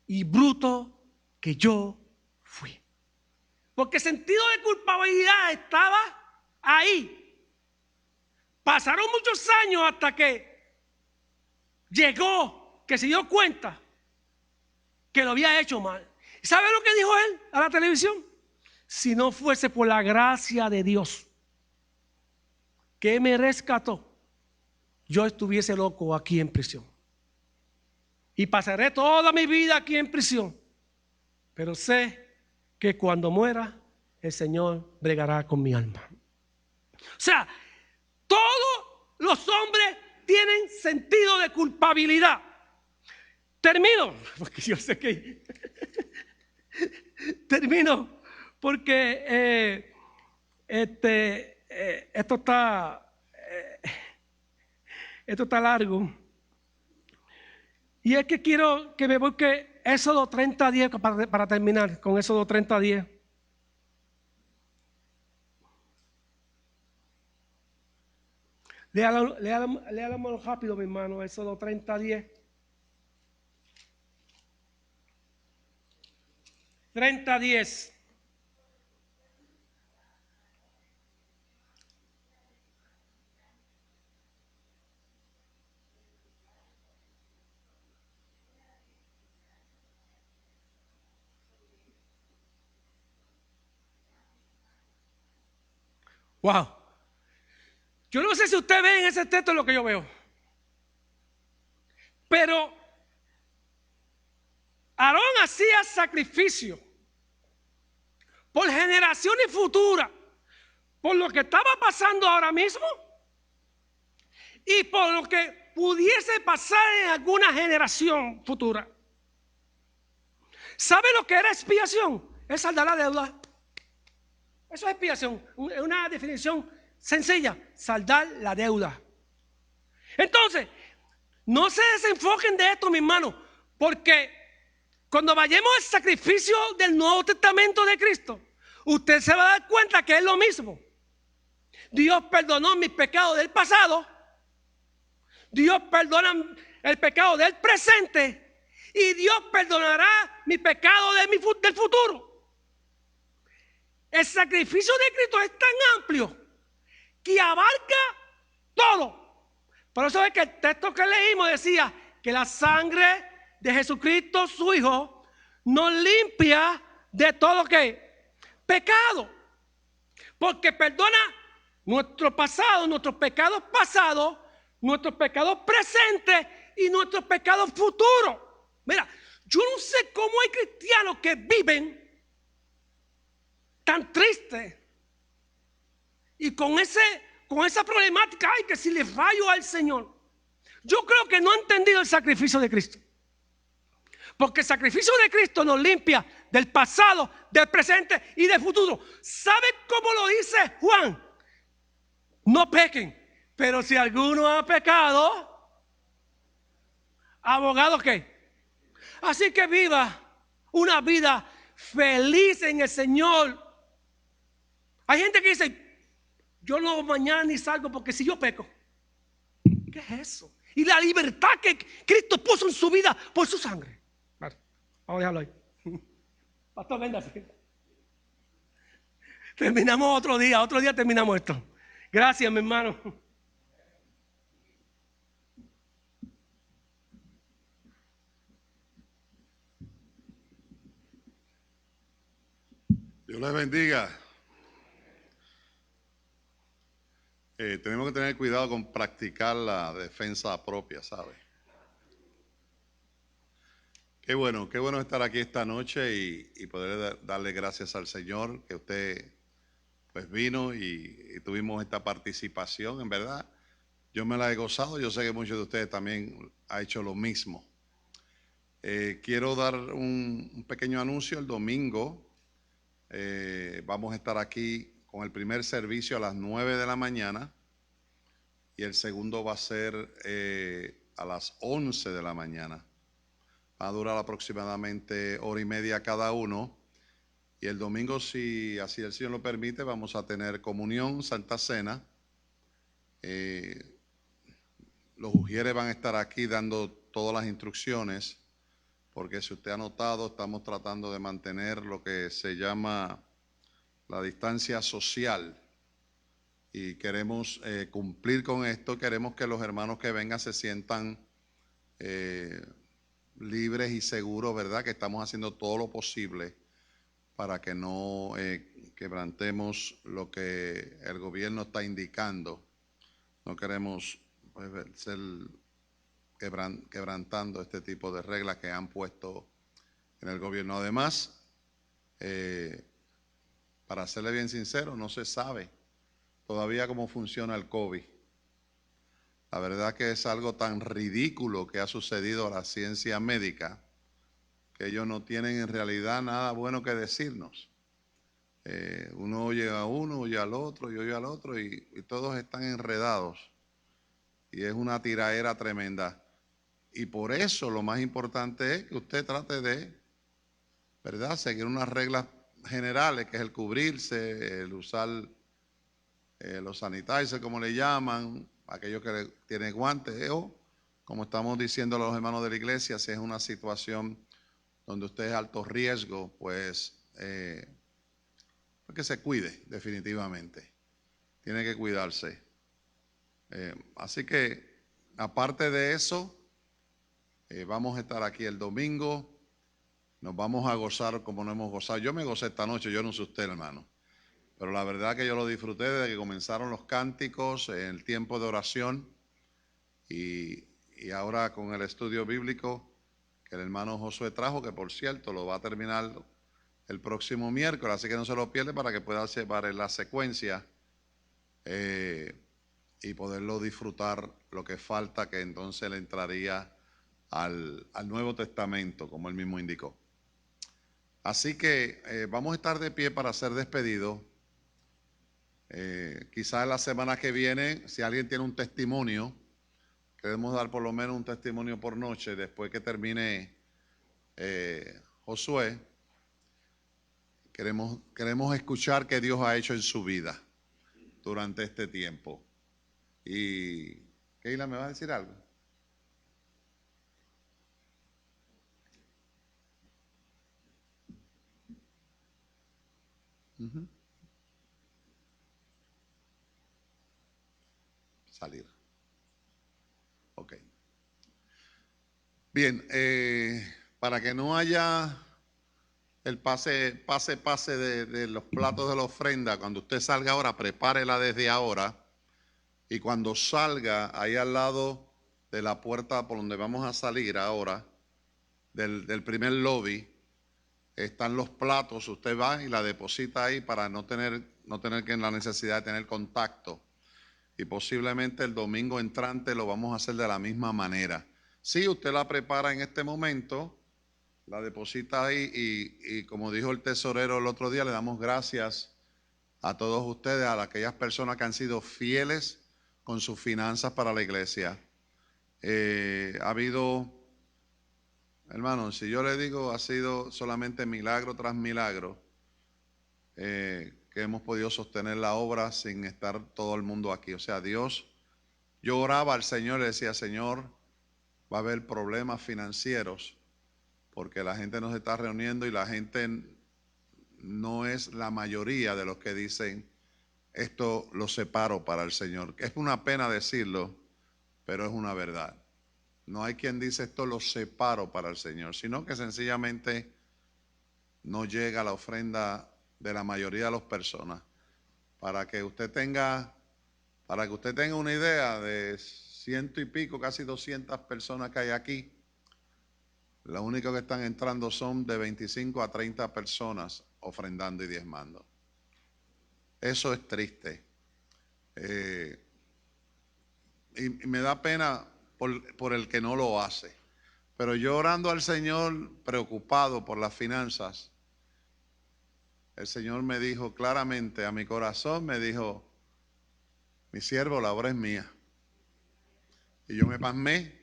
y bruto que yo fui. Porque el sentido de culpabilidad estaba ahí. Pasaron muchos años hasta que llegó, que se dio cuenta que lo había hecho mal. ¿Sabe lo que dijo él a la televisión? Si no fuese por la gracia de Dios que me rescató, yo estuviese loco aquí en prisión. Y pasaré toda mi vida aquí en prisión. Pero sé que cuando muera, el Señor bregará con mi alma. O sea, todos los hombres tienen sentido de culpabilidad. Termino, porque yo sé que termino, porque esto está largo. Y es que quiero que me busque Éxodo 30:10 para terminar con Éxodo 30:10. Léalo rápido, mi hermano. Éxodo 30:10. 30:10. Wow. Yo no sé si usted ve en ese texto lo que yo veo. Pero Aarón hacía sacrificio por generaciones futuras, por lo que estaba pasando ahora mismo y por lo que pudiese pasar en alguna generación futura. ¿Sabe lo que era expiación? Es saldar la deuda. Eso es expiación, es una definición sencilla, saldar la deuda. Entonces, no se desenfoquen de esto, mis hermanos, porque cuando vayamos al sacrificio del Nuevo Testamento de Cristo, usted se va a dar cuenta que es lo mismo. Dios perdonó mis pecados del pasado, Dios perdona el pecado del presente y Dios perdonará mi pecado del futuro. El sacrificio de Cristo es tan amplio que abarca todo. Por eso es que el texto que leímos decía que la sangre de Jesucristo, su Hijo, nos limpia de todo ¿qué? Pecado. Porque perdona nuestro pasado, nuestros pecados pasados, nuestros pecados presentes y nuestros pecados futuros. Mira, yo no sé cómo hay cristianos que viven tan tristes y con esa problemática, ay, que si le fallo al Señor. Yo creo que no ha entendido el sacrificio de Cristo. Porque el sacrificio de Cristo nos limpia del pasado, del presente y del futuro. ¿Sabe cómo lo dice Juan? No pequen, pero si alguno ha pecado, ¿abogado qué? Así que viva una vida feliz en el Señor. Hay gente que dice, yo no mañana ni salgo porque si yo peco. ¿Qué es eso? Y la libertad que Cristo puso en su vida por su sangre. Vale, vamos a dejarlo ahí. Pastor, venga. Terminamos otro día terminamos esto. Gracias, mi hermano. Dios les bendiga. Tenemos que tener cuidado con practicar la defensa propia, ¿sabe? Qué bueno estar aquí esta noche y poder darle gracias al Señor que usted pues vino y tuvimos esta participación. En verdad, yo me la he gozado. Yo sé que muchos de ustedes también han hecho lo mismo. Quiero dar un pequeño anuncio. El domingo vamos a estar aquí con el primer servicio a las 9 de la mañana y el segundo va a ser a las 11 de la mañana. Va a durar aproximadamente hora y media cada uno. Y el domingo, si así el Señor lo permite, vamos a tener comunión, Santa Cena. Los ujieres van a estar aquí dando todas las instrucciones, porque si usted ha notado, estamos tratando de mantener lo que se llama la distancia social y queremos cumplir con esto. Queremos que los hermanos que vengan se sientan libres y seguros, ¿verdad? Que estamos haciendo todo lo posible para que no quebrantemos lo que el gobierno está indicando. No queremos pues, ser quebrantando este tipo de reglas que han puesto en el gobierno. Además, para serle bien sincero, no se sabe todavía cómo funciona el COVID. La verdad que es algo tan ridículo que ha sucedido a la ciencia médica que ellos no tienen en realidad nada bueno que decirnos. Uno oye a uno, oye al otro y oye al otro y todos están enredados. Y es una tiraera tremenda. Y por eso lo más importante es que usted trate de, ¿verdad?, seguir unas reglas generales, que es el cubrirse, el usar los sanitizers, como le llaman, aquellos que tienen guantes, o como estamos diciendo a los hermanos de la iglesia, si es una situación donde usted es alto riesgo, pues que se cuide definitivamente. Tiene que cuidarse. Así que, aparte de eso, vamos a estar aquí el domingo. Nos vamos a gozar como no hemos gozado. Yo me gocé esta noche, yo no sé usted, hermano. Pero la verdad que yo lo disfruté desde que comenzaron los cánticos, en el tiempo de oración y ahora con el estudio bíblico que el hermano Josué trajo, que por cierto lo va a terminar el próximo miércoles, así que no se lo pierde para que pueda llevar en la secuencia y poderlo disfrutar lo que falta, que entonces le entraría al Nuevo Testamento, como él mismo indicó. Así que vamos a estar de pie para ser despedidos. Quizás la semana que viene, si alguien tiene un testimonio, queremos dar por lo menos un testimonio por noche después que termine Josué. Queremos escuchar qué Dios ha hecho en su vida durante este tiempo. Y Keila, ¿me va a decir algo? Salir. Ok. Bien, para que no haya el pase de los platos de la ofrenda, cuando usted salga ahora, prepárela desde ahora. Y cuando salga, ahí al lado de la puerta por donde vamos a salir ahora, del primer lobby, están los platos. Usted va y la deposita ahí para no tener que la necesidad de tener contacto. Y posiblemente el domingo entrante lo vamos a hacer de la misma manera. Si usted la prepara en este momento, la deposita ahí y como dijo el tesorero el otro día, le damos gracias a todos ustedes, a aquellas personas que han sido fieles con sus finanzas para la iglesia. Ha habido, hermano, si yo le digo, ha sido solamente milagro tras milagro, que hemos podido sostener la obra sin estar todo el mundo aquí. O sea, Dios, yo oraba al Señor y le decía, Señor, va a haber problemas financieros porque la gente no se está reuniendo y la gente no es la mayoría de los que dicen, esto lo separo para el Señor. Es una pena decirlo, pero es una verdad. No hay quien dice esto lo separo para el Señor, sino que sencillamente no llega la ofrenda de la mayoría de las personas. Para que usted tenga una idea de 100 y pico, casi 200 personas que hay aquí, lo único que están entrando son de 25 a 30 personas ofrendando y diezmando. Eso es triste. Y me da pena por el que no lo hace. Pero yo orando al Señor, preocupado por las finanzas, el Señor me dijo claramente a mi corazón, me dijo, mi siervo, la obra es mía. Y yo me pasmé,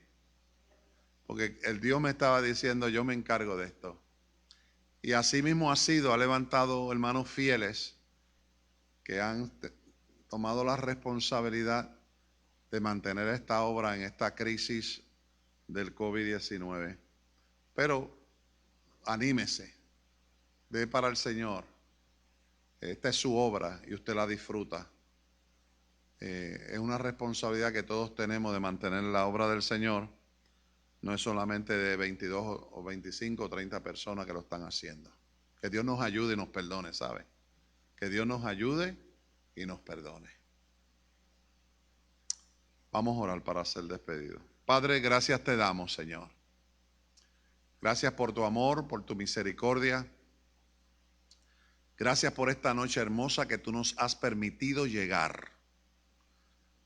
porque el Dios me estaba diciendo, yo me encargo de esto. Y así mismo ha levantado hermanos fieles que han tomado la responsabilidad de mantener esta obra en esta crisis del COVID-19. Pero anímese, dé para el Señor. Esta es su obra y usted la disfruta. Es una responsabilidad que todos tenemos de mantener la obra del Señor. No es solamente de 22 o 25 o 30 personas que lo están haciendo. Que Dios nos ayude y nos perdone, ¿sabe? Que Dios nos ayude y nos perdone. Vamos a orar para ser despedidos. Padre, gracias te damos, Señor. Gracias por tu amor, por tu misericordia. Gracias por esta noche hermosa que tú nos has permitido llegar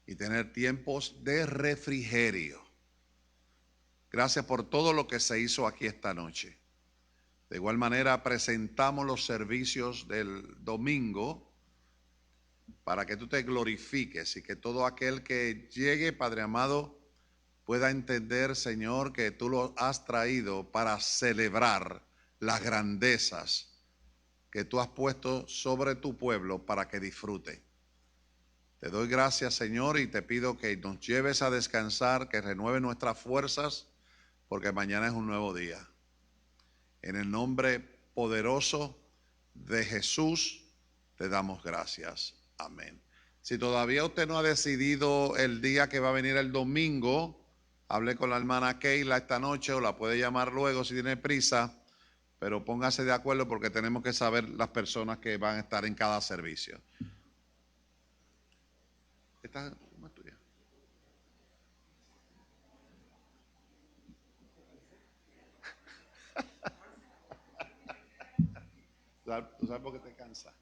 y tener tiempos de refrigerio. Gracias por todo lo que se hizo aquí esta noche. De igual manera presentamos los servicios del domingo para que tú te glorifiques y que todo aquel que llegue, Padre amado, pueda entender, Señor, que tú lo has traído para celebrar las grandezas que tú has puesto sobre tu pueblo para que disfrute. Te doy gracias, Señor, y te pido que nos lleves a descansar, que renueve nuestras fuerzas, porque mañana es un nuevo día. En el nombre poderoso de Jesús, te damos gracias. Amén. Si todavía usted no ha decidido el día que va a venir el domingo, hable con la hermana Keila esta noche o la puede llamar luego si tiene prisa, pero póngase de acuerdo porque tenemos que saber las personas que van a estar en cada servicio. Esta es tuya. ¿Tú sabes por qué te cansa?